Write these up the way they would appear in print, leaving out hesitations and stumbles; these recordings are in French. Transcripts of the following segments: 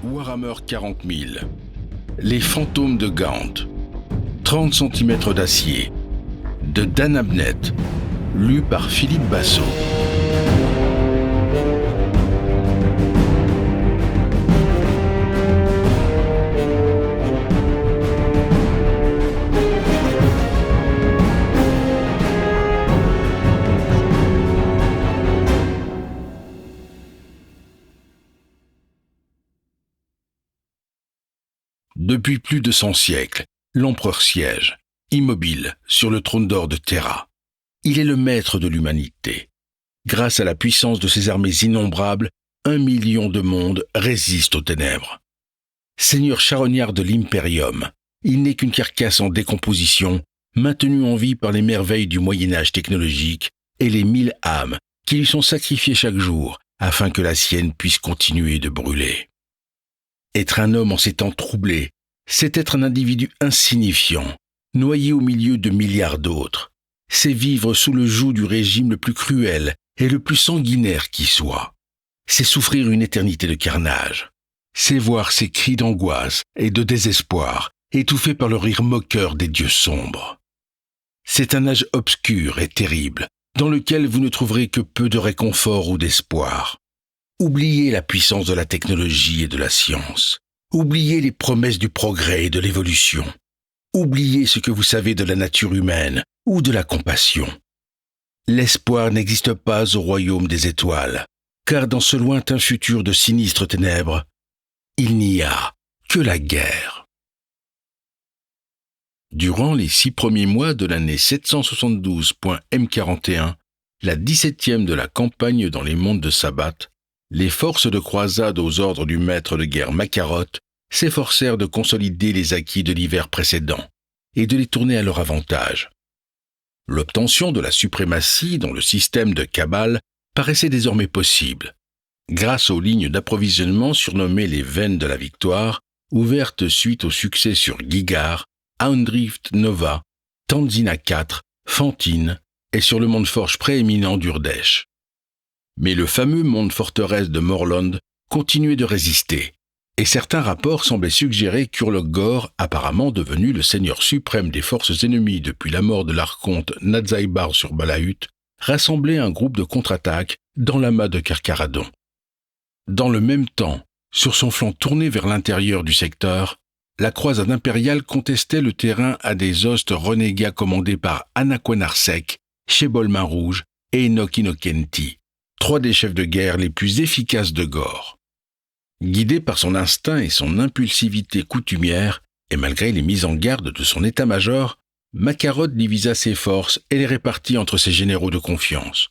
Warhammer 40 000. Les fantômes de Gaunt. 30 cm d'acier. De Dan Abnett. Lu par Philippe Bassot. Depuis plus de 100 siècles, l'empereur siège, immobile, sur le trône d'or de Terra. Il est le maître de l'humanité. Grâce à la puissance de ses armées innombrables, 1 million de mondes résistent aux ténèbres. Seigneur charognard de l'Imperium, il n'est qu'une carcasse en décomposition, maintenue en vie par les merveilles du Moyen-Âge technologique et les 1000 âmes qui lui sont sacrifiées chaque jour afin que la sienne puisse continuer de brûler. Être un homme en ces temps troublés, c'est être un individu insignifiant, noyé au milieu de milliards d'autres. C'est vivre sous le joug du régime le plus cruel et le plus sanguinaire qui soit. C'est souffrir une éternité de carnage. C'est voir ses cris d'angoisse et de désespoir étouffés par le rire moqueur des dieux sombres. C'est un âge obscur et terrible, dans lequel vous ne trouverez que peu de réconfort ou d'espoir. Oubliez la puissance de la technologie et de la science. Oubliez les promesses du progrès et de l'évolution. Oubliez ce que vous savez de la nature humaine ou de la compassion. L'espoir n'existe pas au royaume des étoiles, car dans ce lointain futur de sinistres ténèbres, il n'y a que la guerre. Durant les 6 premiers mois de l'année 772.M41, la 17e de la campagne dans les mondes de Sabbath, les forces de croisade aux ordres du maître de guerre Makarot s'efforcèrent de consolider les acquis de l'hiver précédent et de les tourner à leur avantage. L'obtention de la suprématie dans le système de Cabal paraissait désormais possible, grâce aux lignes d'approvisionnement surnommées les veines de la victoire, ouvertes suite au succès sur Gigar, Hounddrift Nova, Tanzina 4, Fantine et sur le monde forge prééminent d'Urdesh. Mais le fameux monde forteresse de Morlond continuait de résister, et certains rapports semblaient suggérer qu'Urlok Gor, apparemment devenu le seigneur suprême des forces ennemies depuis la mort de l'archonte Nadzaibar sur Balahut, rassemblait un groupe de contre-attaque dans l'amas de Carcharadon. Dans le même temps, sur son flanc tourné vers l'intérieur du secteur, la croisade impériale contestait le terrain à des hostes renégats commandés par Anaquanarsek, Shebol Main Rouge et Enoch Inokenti, 3 des chefs de guerre les plus efficaces de Gor. Guidé par son instinct et son impulsivité coutumière, et malgré les mises en garde de son état-major, Makarot divisa ses forces et les répartit entre ses généraux de confiance.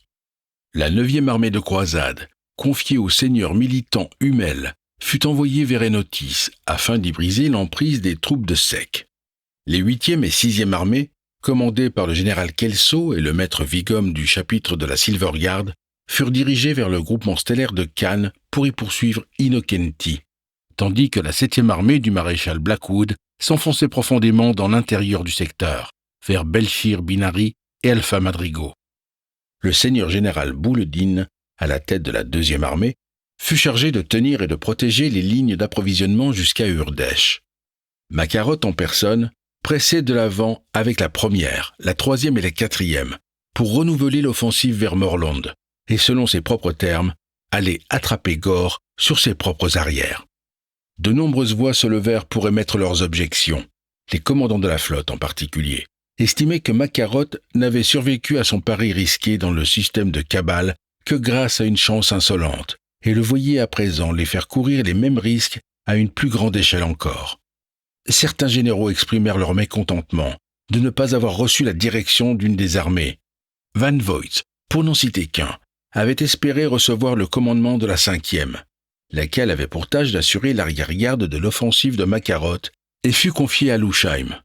La 9e armée de croisade, confiée au seigneur militant Hummel, fut envoyée vers Enotis afin d'y briser l'emprise des troupes de Sek. Les 8e et 6e armées, commandées par le général Kelso et le maître Vigom du chapitre de la Silverguard, furent dirigés vers le groupement stellaire de Khan pour y poursuivre Inokenti, tandis que la 7e armée du maréchal Blackwood s'enfonçait profondément dans l'intérieur du secteur, vers Belchir Binari et Alpha Madrigo. Le seigneur général Bouledine, à la tête de la 2e armée, fut chargé de tenir et de protéger les lignes d'approvisionnement jusqu'à Urdesh. Makarot en personne pressait de l'avant avec la 1re, la 3e et la 4e, pour renouveler l'offensive vers Morlond, et selon ses propres termes, aller attraper Gor sur ses propres arrières. De nombreuses voix se levèrent pour émettre leurs objections, les commandants de la flotte en particulier, estimaient que Makarot n'avait survécu à son pari risqué dans le système de Cabal que grâce à une chance insolente, et le voyaient à présent les faire courir les mêmes risques à une plus grande échelle encore. Certains généraux exprimèrent leur mécontentement de ne pas avoir reçu la direction d'une des armées. Van Voigt, pour n'en citer qu'un, avait espéré recevoir le commandement de la 5e, laquelle avait pour tâche d'assurer l'arrière-garde de l'offensive de Makarot et fut confiée à Lusheim.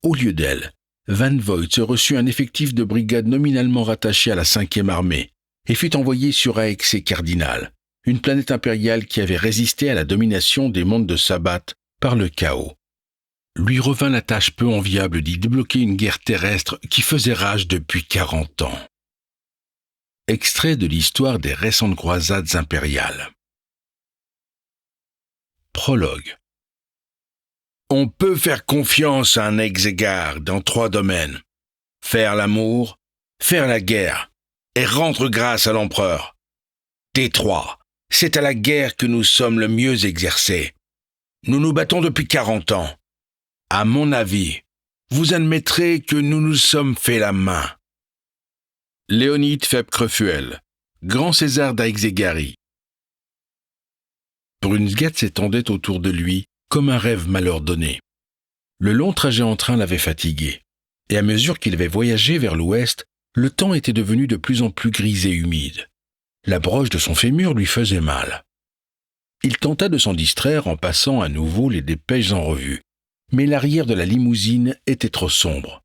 Au lieu d'elle, Van Voigt reçut un effectif de brigade nominalement rattaché à la 5e armée et fut envoyé sur Aexé Cardinal, une planète impériale qui avait résisté à la domination des mondes de Sabbath par le chaos. Lui revint la tâche peu enviable d'y débloquer une guerre terrestre qui faisait rage depuis 40 ans. Extrait de l'histoire des récentes croisades impériales. Prologue. On peut faire confiance à un ex-égard dans 3 domaines. Faire l'amour, faire la guerre et rendre grâce à l'empereur. Des 3, c'est à la guerre que nous sommes le mieux exercés. Nous nous battons depuis 40 ans. À mon avis, vous admettrez que nous nous sommes fait la main. Léonide Feb Crefuel, grand César d'Aix-et-Garie. Brunsgat s'étendait autour de lui comme un rêve malordonné. Le long trajet en train l'avait fatigué, et à mesure qu'il avait voyagé vers l'ouest, le temps était devenu de plus en plus gris et humide. La broche de son fémur lui faisait mal. Il tenta de s'en distraire en passant à nouveau les dépêches en revue, mais l'arrière de la limousine était trop sombre.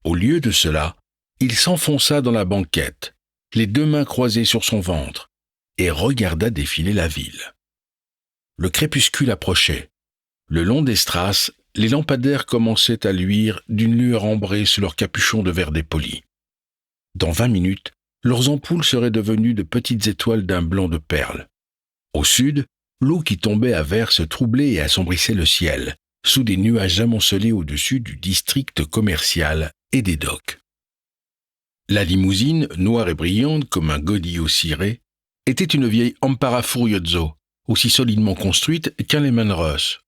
Au lieu de cela, il s'enfonça dans la banquette, les 2 mains croisées sur son ventre, et regarda défiler la ville. Le crépuscule approchait. Le long des strass, les lampadaires commençaient à luire d'une lueur ambrée sous leurs capuchons de verre dépoli. Dans 20 minutes, leurs ampoules seraient devenues de petites étoiles d'un blanc de perles. Au sud, l'eau qui tombait à verse troublait et assombrissait le ciel, sous des nuages amoncelés au-dessus du district commercial et des docks. La limousine, noire et brillante comme un godillot ciré, était une vieille Ampara Furioso, aussi solidement construite qu'un Lehman Russ.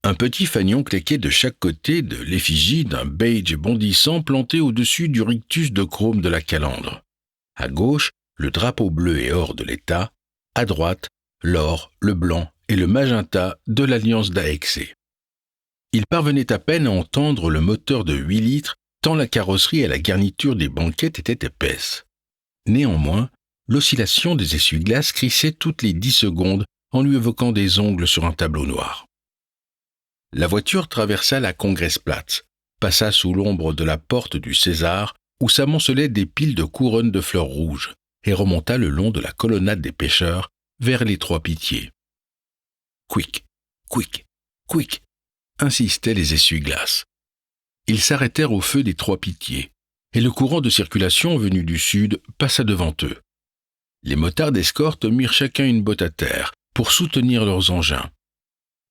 Un petit fanion claquait de chaque côté de l'effigie d'un beige bondissant planté au-dessus du rictus de chrome de la calandre. À gauche, le drapeau bleu et or de l'État, à droite, l'or, le blanc et le magenta de l'Alliance d'Aexé. Il parvenait à peine à entendre le moteur de 8 litres tant la carrosserie et la garniture des banquettes étaient épaisses. Néanmoins, l'oscillation des essuie-glaces crissait toutes les 10 secondes en lui évoquant des ongles sur un tableau noir. La voiture traversa la Kongressplatz, passa sous l'ombre de la porte du César où s'amoncelaient des piles de couronnes de fleurs rouges et remonta le long de la colonnade des pêcheurs vers les 3 Pitiés. Quick, quick, quick, insistaient les essuie-glaces. Ils s'arrêtèrent au feu des 3 Pitiés, et le courant de circulation venu du sud passa devant eux. Les motards d'escorte mirent chacun une botte à terre pour soutenir leurs engins.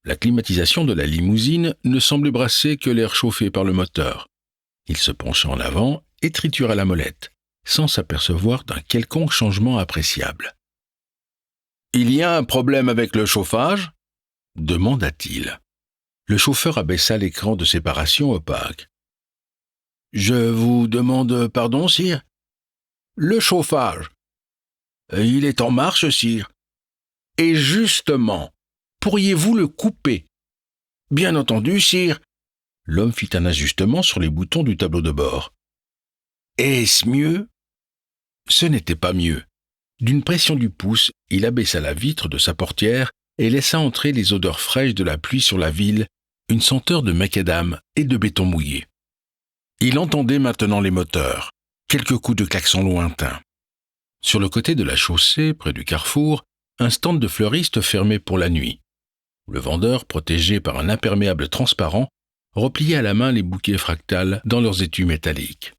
La climatisation de la limousine ne semblait brasser que l'air chauffé par le moteur. Il se pencha en avant et tritura la molette, sans s'apercevoir d'un quelconque changement appréciable. « Il y a un problème avec le chauffage ?» demanda-t-il. Le chauffeur abaissa l'écran de séparation opaque. « Je vous demande pardon, sire ?»« Le chauffage. Il est en marche, sire. Et justement, pourriez-vous le couper ?»« Bien entendu, sire. » L'homme fit un ajustement sur les boutons du tableau de bord. « Est-ce mieux ?» Ce n'était pas mieux. D'une pression du pouce, il abaissa la vitre de sa portière et laissa entrer les odeurs fraîches de la pluie sur la ville, une senteur de macadam et de béton mouillé. Il entendait maintenant les moteurs, quelques coups de klaxon lointains. Sur le côté de la chaussée, près du carrefour, un stand de fleuriste fermé pour la nuit. Le vendeur, protégé par un imperméable transparent, repliait à la main les bouquets fractales dans leurs étuis métalliques.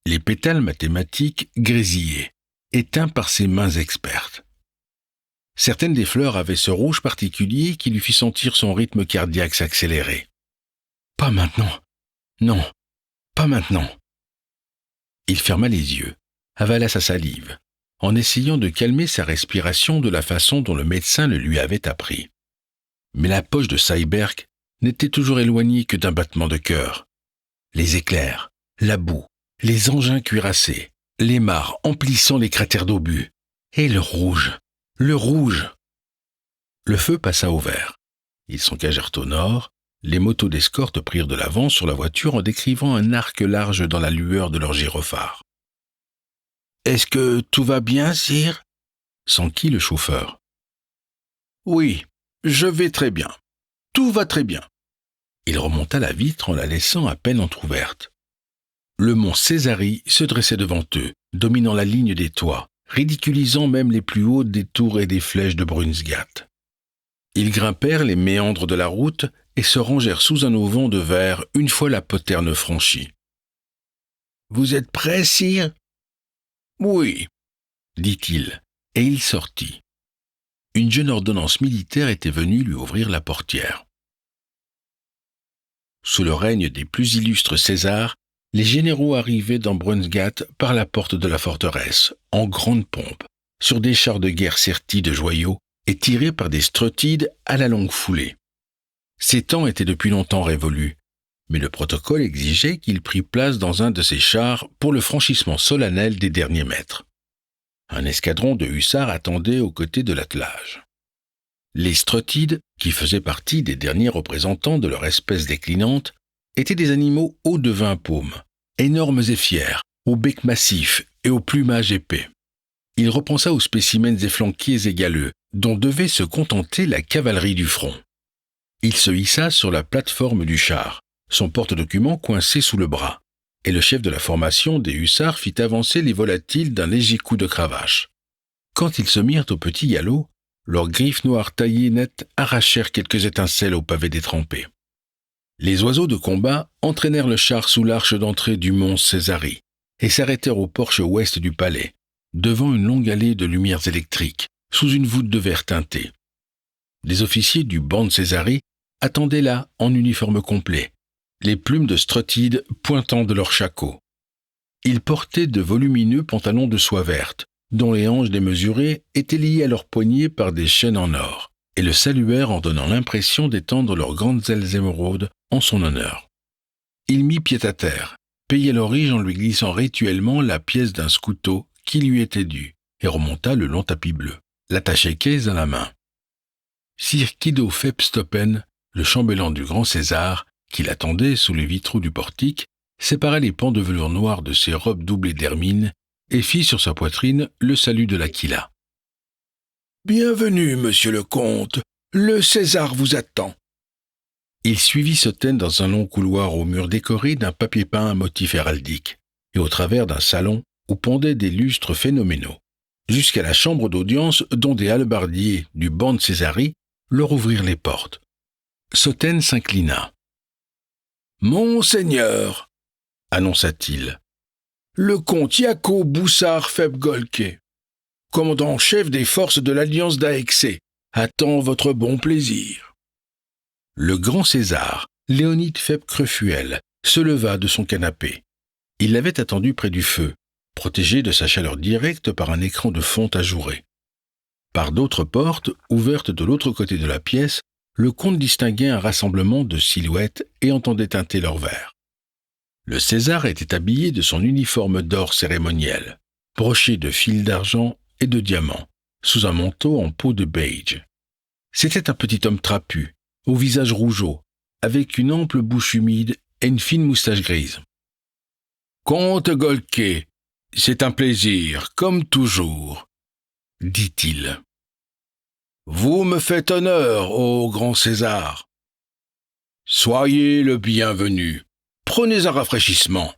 Les pétales mathématiques grésillaient, éteints par ses mains expertes. Certaines des fleurs avaient ce rouge particulier qui lui fit sentir son rythme cardiaque s'accélérer. « Pas maintenant. Non, pas maintenant. » Il ferma les yeux, avala sa salive, en essayant de calmer sa respiration de la façon dont le médecin le lui avait appris. Mais la poche de Seiberg n'était toujours éloignée que d'un battement de cœur. Les éclairs, la boue, les engins cuirassés, les mares emplissant les cratères d'obus, et le rouge. Le rouge! Le feu passa au vert. Ils s'engagèrent au nord, les motos d'escorte prirent de l'avance sur la voiture en décrivant un arc large dans la lueur de leurs gyrophares. « Est-ce que tout va bien, sire ?» s'enquit le chauffeur. « Oui, je vais très bien. Tout va très bien. » Il remonta la vitre en la laissant à peine entr'ouverte. Le mont Césari se dressait devant eux, dominant la ligne des toits, ridiculisant même les plus hautes des tours et des flèches de Brunsgat. Ils grimpèrent les méandres de la route et se rangèrent sous un auvent de verre une fois la poterne franchie. « Vous êtes prêts, sire ?»« Oui, dit-il, et il sortit. une jeune ordonnance militaire était venue lui ouvrir la portière. Sous le règne des plus illustres Césars, les généraux arrivaient dans Brunsgât par la porte de la forteresse, en grande pompe, sur des chars de guerre sertis de joyaux et tirés par des strottides à la longue foulée. Ces temps étaient depuis longtemps révolus, mais le protocole exigeait qu'il prît place dans un de ces chars pour le franchissement solennel des derniers mètres. Un escadron de hussards attendait aux côtés de l'attelage. Les strottides, qui faisaient partie des derniers représentants de leur espèce déclinante, étaient des animaux hauts de 20 paumes, énormes et fiers, au bec massif et au plumage épais. Il repensa aux spécimens efflanqués et galeux, dont devait se contenter la cavalerie du front. Il se hissa sur la plateforme du char, son porte-document coincé sous le bras, et le chef de la formation des hussards fit avancer les volatiles d'un léger coup de cravache. Quand ils se mirent au petit galop, leurs griffes noires taillées net arrachèrent quelques étincelles au pavé détrempé. Les oiseaux de combat entraînèrent le char sous l'arche d'entrée du mont Césari et s'arrêtèrent au porche ouest du palais, devant une longue allée de lumières électriques, sous une voûte de verre teinté. Les officiers du banc de Césari attendaient là en uniforme complet, les plumes de strottides pointant de leurs shakos. Ils portaient de volumineux pantalons de soie verte, dont les hanches démesurées étaient liées à leurs poignets par des chaînes en or, et le saluèrent en donnant l'impression d'étendre leurs grandes ailes émeraudes en son honneur. Il mit pied à terre, paya l'orige en lui glissant rituellement la pièce d'un scuto qui lui était due, et remonta le long tapis bleu, l'attaché-caisse à la main. Sir Kido Fepstopen, le chambellan du grand César, qui l'attendait sous les vitraux du portique, sépara les pans de velours noir de ses robes doublées d'hermine et fit sur sa poitrine le salut de l'Aquila. « Bienvenue, monsieur le comte, le César vous attend. » Il suivit Soten dans un long couloir aux murs décorés d'un papier peint à motif héraldique et au travers d'un salon où pendaient des lustres phénoménaux, jusqu'à la chambre d'audience dont des hallebardiers du banc de Césari leur ouvrirent les portes. Soten s'inclina. « Monseigneur, annonça-t-il, le comte Jaco Boussard Febgolke, commandant en chef des forces de l'Alliance d'Aexé, attend votre bon plaisir. » Le grand César, Léonide Feb-Crefuel, se leva de son canapé. Il l'avait attendu près du feu, protégé de sa chaleur directe par un écran de fonte ajouré. Par d'autres portes, ouvertes de l'autre côté de la pièce, le comte distinguait un rassemblement de silhouettes et entendait teinter leurs verres. Le César était habillé de son uniforme d'or cérémoniel, broché de fils d'argent et de diamants, sous un manteau en peau de beige. C'était un petit homme trapu, au visage rougeau, avec une ample bouche humide et une fine moustache grise. « Comte Golke, c'est un plaisir, comme toujours, » dit-il. « Vous me faites honneur, ô grand César. Soyez le bienvenu. Prenez un rafraîchissement. »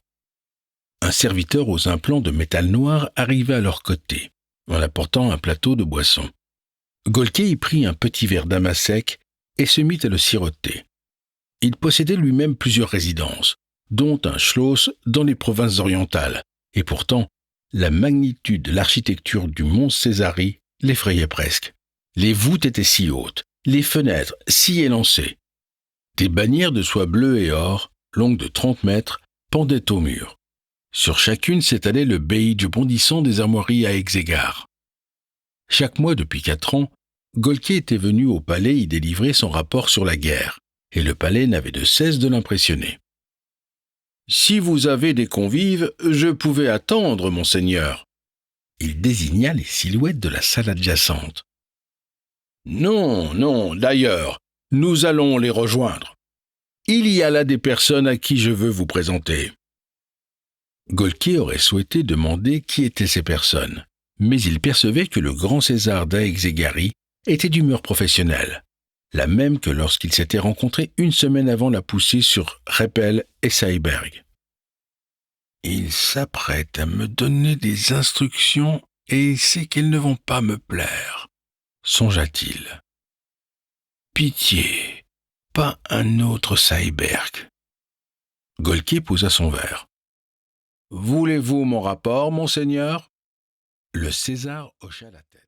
Un serviteur aux implants de métal noir arriva à leur côté, en apportant un plateau de boisson. Golke y prit un petit verre d'amas sec et se mit à le siroter. Il possédait lui-même plusieurs résidences, dont un schloss dans les provinces orientales, et pourtant, la magnitude de l'architecture du mont Césari l'effrayait presque. Les voûtes étaient si hautes, les fenêtres si élancées. Des bannières de soie bleue et or, longues de 30 mètres, pendaient au mur. Sur chacune s'étalait le beige bondissant des armoiries à Exégard. Chaque mois depuis 4 ans, Golke était venu au palais y délivrer son rapport sur la guerre, et le palais n'avait de cesse de l'impressionner. « Si vous avez des convives, je pouvais attendre, monseigneur. » Il désigna les silhouettes de la salle adjacente. « Non, non, d'ailleurs, nous allons les rejoindre. Il y a là des personnes à qui je veux vous présenter. » Golke aurait souhaité demander qui étaient ces personnes, mais il percevait que le grand César d'Aexégari était d'humeur professionnelle, la même que lorsqu'ils s'étaient rencontrés une semaine avant la poussée sur Repel et Seiberg. « Il s'apprête à me donner des instructions et il sait qu'elles ne vont pas me plaire, » songea-t-il. « Pitié, pas un autre Seiberg. » Golke posa son verre. « Voulez-vous mon rapport, monseigneur ?» Le César hocha la tête.